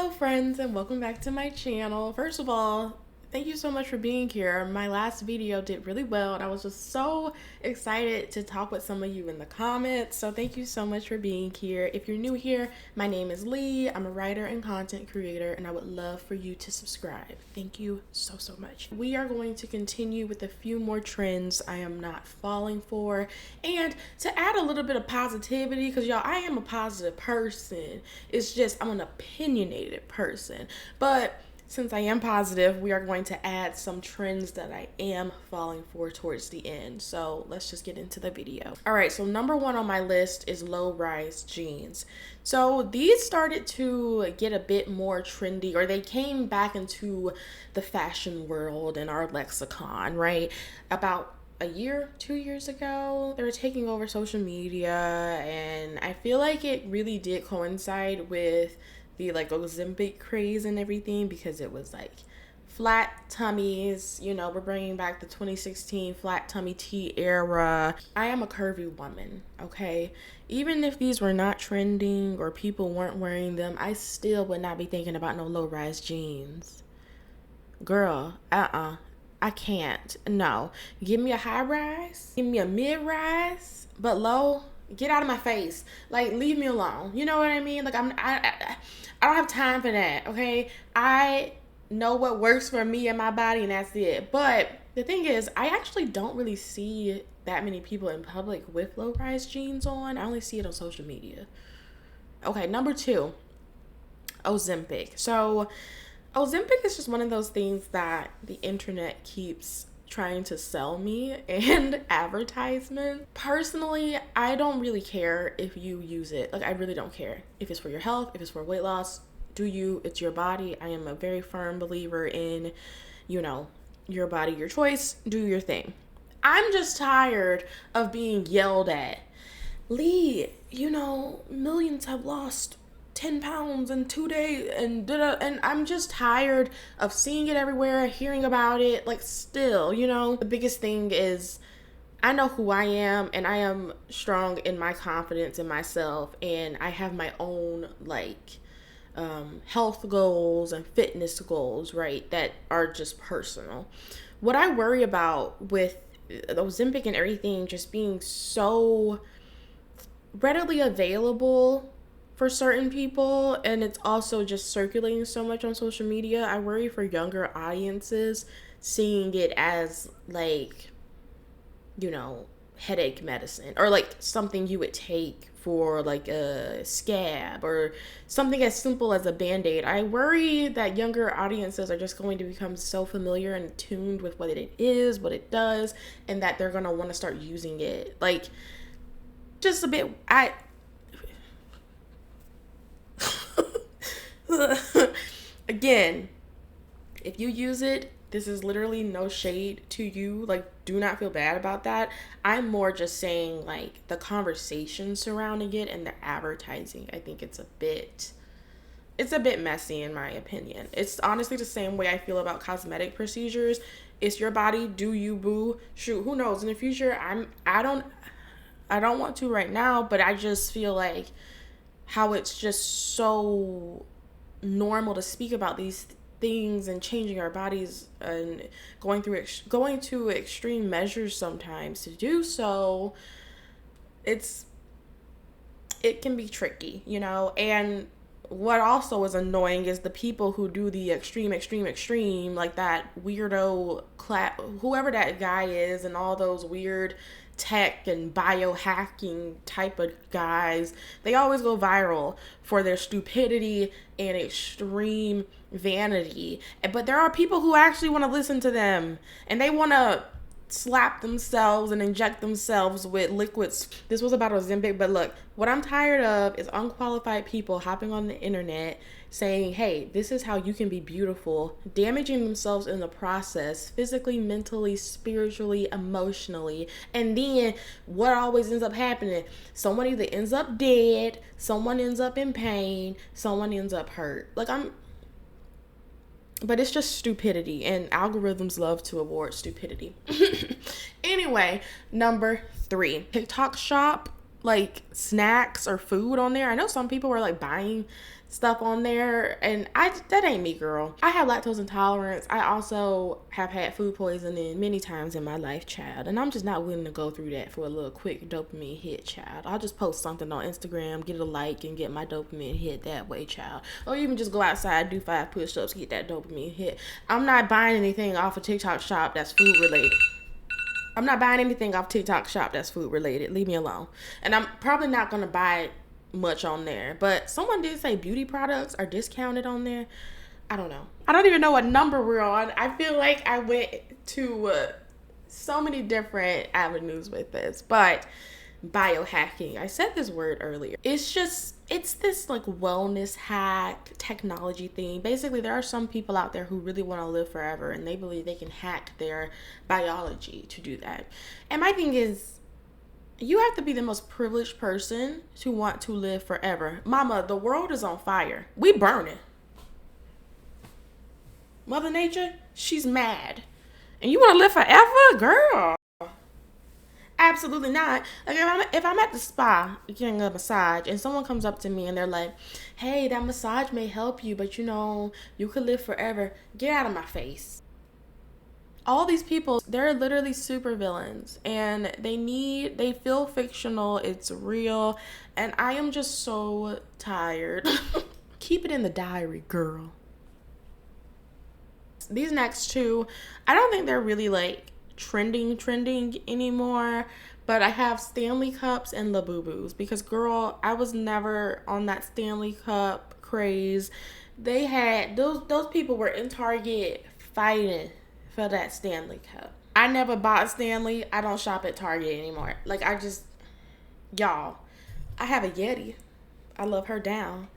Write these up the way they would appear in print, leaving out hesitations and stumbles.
Hello friends and welcome back to my channel. First of all, thank you so much for being here. My last video did really well and I was just so excited to talk with some of you in the comments. So thank you so much for being here. If you're new here, my name is Lee. I'm a writer and content creator and I would love for you to subscribe. Thank you so much. We are going to continue with a few more trends I am not falling for, and to add a little bit of positivity, because y'all, I am a positive person. It's just I'm an opinionated person, but since I am positive, we are going to add some trends that I am falling for towards the end. So let's just get into the video. All right, so number one on my list is low-rise jeans. So these started to get a bit more trendy, or they came back into the fashion world and our lexicon, right? About a year, 2 years ago, they were taking over social media, and I feel like it really did coincide with the Ozempic craze and everything, because it was like flat tummies. You know, we're bringing back the 2016 flat tummy tea era. I am a curvy woman, okay? Even if these were not trending or people weren't wearing them, I still would not be thinking about no low-rise jeans. Girl, I can't. No. Give me a high rise, give me a mid-rise, but low, get out of my face. Like, leave me alone. You know what I mean? Like, I don't have time for that, okay? I know what works for me and my body, and that's it. But the thing is, I actually don't really see that many people in public with low-rise jeans on. I only see it on social media. Okay, number two, Ozempic. So Ozempic is just one of those things that the internet keeps trying to sell me and advertisement. Personally, I don't really care if you use it. Like, I really don't care if it's for your health, if it's for weight loss. Do you? It's your body. I am a very firm believer in, you know, your body, your choice. Do your thing. I'm just tired of being yelled at. Lee, you know, millions have lost 10 pounds in 2 days and I'm just tired of seeing it everywhere, hearing about it. Like, still, you know, the biggest thing is I know who I am, and I am strong in my confidence in myself, and I have my own health goals and fitness goals, right, that are just personal. What I worry about with Ozempic and everything just being so readily available for certain people, and it's also just circulating so much on social media, I worry for younger audiences seeing it as, like, you know, headache medicine, or like something you would take for like a scab, or something as simple as a band-aid. I worry that younger audiences are just going to become so familiar and tuned with what it is, what it does, and that they're going to want to start using it. Like, just a bit, again, if you use it, this is literally no shade to you. Like, do not feel bad about that. I'm more just saying, like, the conversation surrounding it and the advertising, I think it's a bit messy in my opinion. It's honestly the same way I feel about cosmetic procedures. It's your body, do you, boo? Shoot, who knows? In the future, I don't want to right now, but I just feel like how it's just so normal to speak about these things and changing our bodies and going to extreme measures sometimes to do so. It can be tricky, you know. And what also is annoying is the people who do the extreme, like that weirdo whoever that guy is, and all those weird tech and biohacking type of guys. They always go viral for their stupidity and extreme vanity. But there are people who actually want to listen to them, and they want to slap themselves and inject themselves with liquids. This was about Ozempic, but look, what I'm tired of is unqualified people hopping on the internet saying, hey, this is how you can be beautiful, damaging themselves in the process, physically, mentally, spiritually, emotionally. And then what always ends up happening? Someone either ends up dead, someone ends up in pain, someone ends up hurt. But it's just stupidity, and algorithms love to award stupidity. Anyway, number 3, TikTok shop like snacks or food on there. I know some people were like buying stuff on there, and that ain't me, girl. I have lactose intolerance. I also have had food poisoning many times in my life, child, and I'm just not willing to go through that for a little quick dopamine hit, child. I'll just post something on Instagram, get a like, and get my dopamine hit that way, child. Or even just go outside, do 5 push-ups, get that dopamine hit. I'm not buying anything off of TikTok Shop that's food related. I'm not buying anything off TikTok Shop that's food related. Leave me alone. And I'm probably not going to buy much on there. But someone did say beauty products are discounted on there. I don't know. I don't even know what number we're on. I feel like I went to so many different avenues with this. But biohacking, I said this word earlier. It's this like wellness hack technology thing. Basically, there are some people out there who really want to live forever, and they believe they can hack their biology to do that. And my thing is, you have to be the most privileged person to want to live forever. Mama, the world is on fire. We burning. Mother Nature, she's mad. And you want to live forever? Girl. Absolutely not. Like if I'm at the spa getting a massage and someone comes up to me and they're like, hey, that massage may help you, but you could live forever. Get out of my face. All these people, they're literally super villains, and they feel fictional, it's real, and I am just so tired. Keep it in the diary, girl. These next two, I don't think they're really like trending anymore, but I have Stanley Cups and Labubus because, girl, I was never on that Stanley Cup craze. They had those people were in Target fighting for that Stanley Cup. I never bought Stanley. I don't shop at Target anymore. Like, y'all, I have a Yeti. I love her down.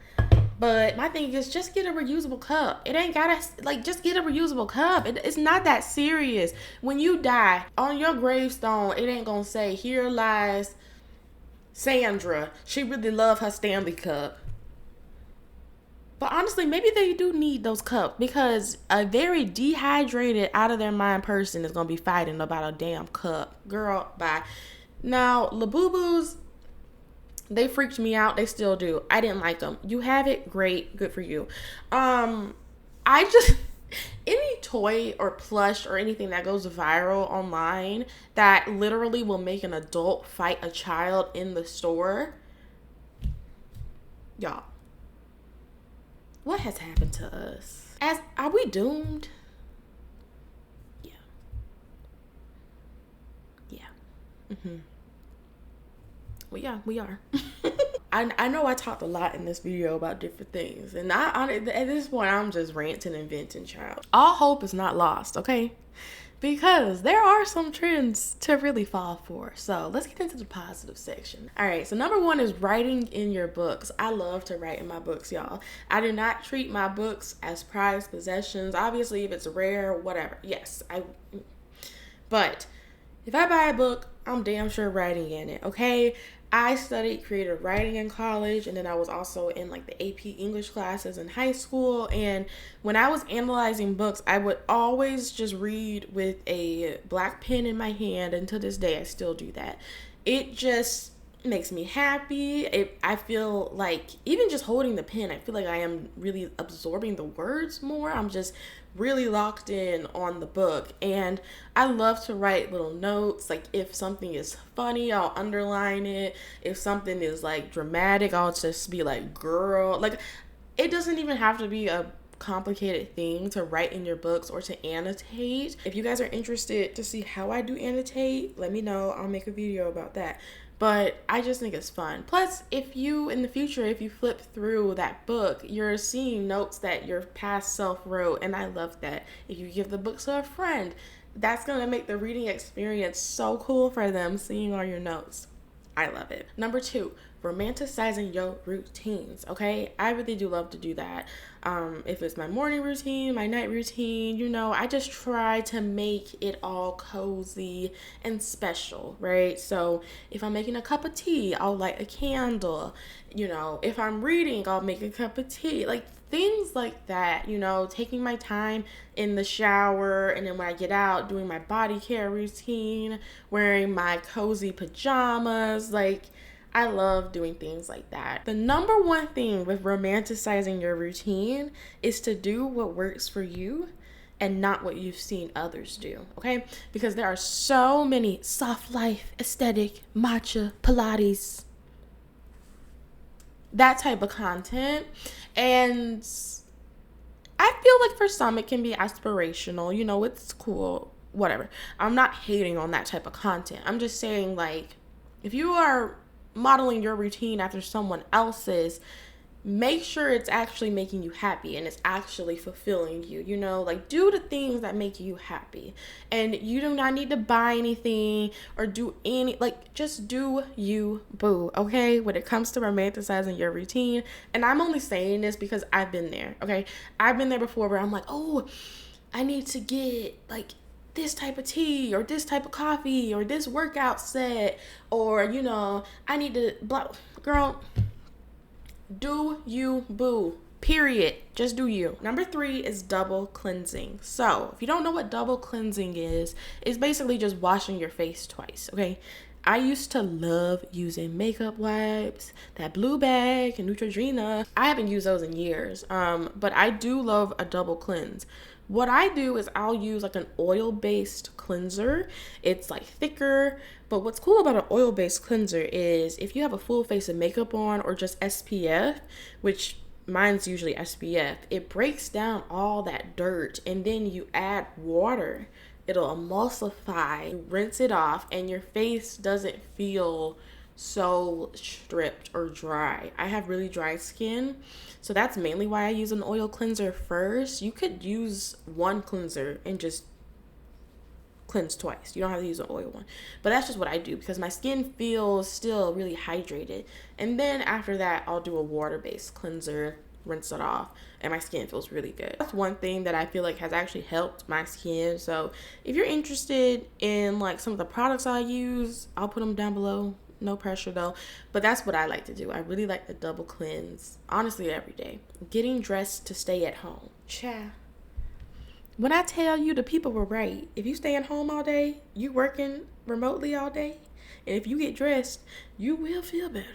But my thing is, just get a reusable cup. It ain't gotta, just get a reusable cup. It's not that serious. When you die, on your gravestone, it ain't gonna say, here lies Sandra. She really loved her Stanley Cup. But honestly, maybe they do need those cups because a very dehydrated, out of their mind person is going to be fighting about a damn cup. Girl, bye. Now, Labubus, they freaked me out. They still do. I didn't like them. You have it, great, good for you. Any toy or plush or anything that goes viral online that literally will make an adult fight a child in the store, y'all, what has happened to us? Are we doomed? Yeah. Well, yeah, we are. I know I talked a lot in this video about different things, and at this point, I'm just ranting and venting, child. All hope is not lost, okay? Because there are some trends to really fall for. So let's get into the positive section. All right, so number 1 is writing in your books. I love to write in my books, y'all. I do not treat my books as prized possessions. Obviously, if it's rare, whatever. Yes, but if I buy a book, I'm damn sure writing in it, okay? I studied creative writing in college, and then I was also in like the AP English classes in high school. And when I was analyzing books, I would always just read with a black pen in my hand, and to this day I still do that. It just makes me happy. I feel like even just holding the pen, I feel like I am really absorbing the words more. I'm just really locked in on the book, and I love to write little notes. Like if something is funny, I'll underline it. If something is like dramatic, I'll just be like, girl. Like, it doesn't even have to be a complicated thing to write in your books or to annotate. If you guys are interested to see how I do annotate, let me know. I'll make a video about that. But I just think it's fun. Plus, if you, in the future, if you flip through that book, you're seeing notes that your past self wrote, and I love that. If you give the book to a friend, that's going to make the reading experience so cool for them, seeing all your notes. I love it. Number 2, romanticizing your routines, okay? I really do love to do that. If it's my morning routine, my night routine, I just try to make it all cozy and special, right? So if I'm making a cup of tea, I'll light a candle. If I'm reading, I'll make a cup of tea. Like things like that, taking my time in the shower, and then when I get out, doing my body care routine, wearing my cozy pajamas. Like, I love doing things like that. The number one thing with romanticizing your routine is to do what works for you and not what you've seen others do, okay? Because there are so many soft life, aesthetic, matcha, Pilates, that type of content. And I feel like for some it can be aspirational, you know, it's cool, whatever. I'm not hating on that type of content. I'm just saying, like, if you are modeling your routine after someone else's, make sure it's actually making you happy and it's actually fulfilling you, you know, like do the things that make you happy. And you do not need to buy anything or do any, like, just do you, boo, okay, when it comes to romanticizing your routine. And I'm only saying this because I've been there, okay? I've been there before where I'm like, oh, I need to get like this type of tea or this type of coffee or this workout set, or, you know, I need to blah. Girl, do you, boo, period. Just do you. Number 3 is double cleansing. So if you don't know what double cleansing is, it's basically just washing your face twice, okay? I used to love using makeup wipes, that blue bag and Neutrogena. I haven't used those in years, but I do love a double cleanse. What I do is I'll use like an oil-based cleanser. It's like thicker, but what's cool about an oil-based cleanser is if you have a full face of makeup on or just SPF, which mine's usually SPF, it breaks down all that dirt, and then you add water. It'll emulsify, you rinse it off, and your face doesn't feel so stripped or dry. I have really dry skin, so that's mainly why I use an oil cleanser first. You could use one cleanser and just cleanse twice. You don't have to use an oil one, but that's just what I do because my skin feels still really hydrated. And then after that, I'll do a water-based cleanser, rinse it off, and my skin feels really good. That's one thing that I feel like has actually helped my skin. So if you're interested in like some of the products I use, I'll put them down below. No pressure though, but that's what I like to do. I really like the double cleanse, honestly, every day. Getting dressed to stay at home. Ciao. When I tell you, the people were right. If you stay at home all day, you working remotely all day, and if you get dressed, you will feel better.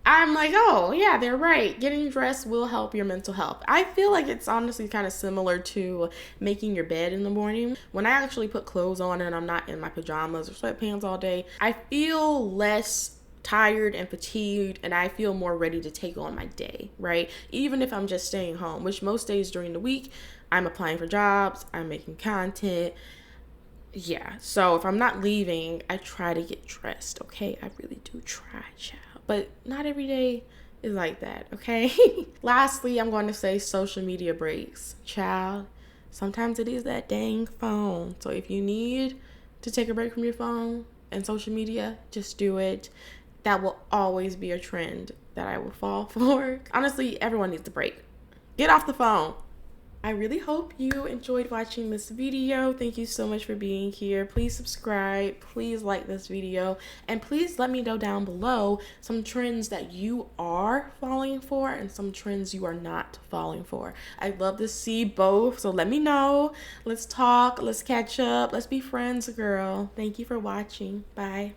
I'm like, oh yeah, they're right. Getting dressed will help your mental health. I feel like it's honestly kind of similar to making your bed in the morning. When I actually put clothes on and I'm not in my pajamas or sweatpants all day, I feel less tired and fatigued, and I feel more ready to take on my day, right? Even if I'm just staying home, which most days during the week, I'm applying for jobs, I'm making content. Yeah, so if I'm not leaving, I try to get dressed, okay? I really do try, child. But not every day is like that, okay? Lastly, I'm going to say social media breaks. Child, sometimes it is that dang phone. So if you need to take a break from your phone and social media, just do it. That will always be a trend that I will fall for. Honestly, everyone needs a break. Get off the phone. I really hope you enjoyed watching this video. Thank you so much for being here. Please subscribe, please like this video, and please let me know down below some trends that you are falling for and some trends you are not falling for. I'd love to see both, so let me know. Let's talk, let's catch up, let's be friends, girl. Thank you for watching. Bye.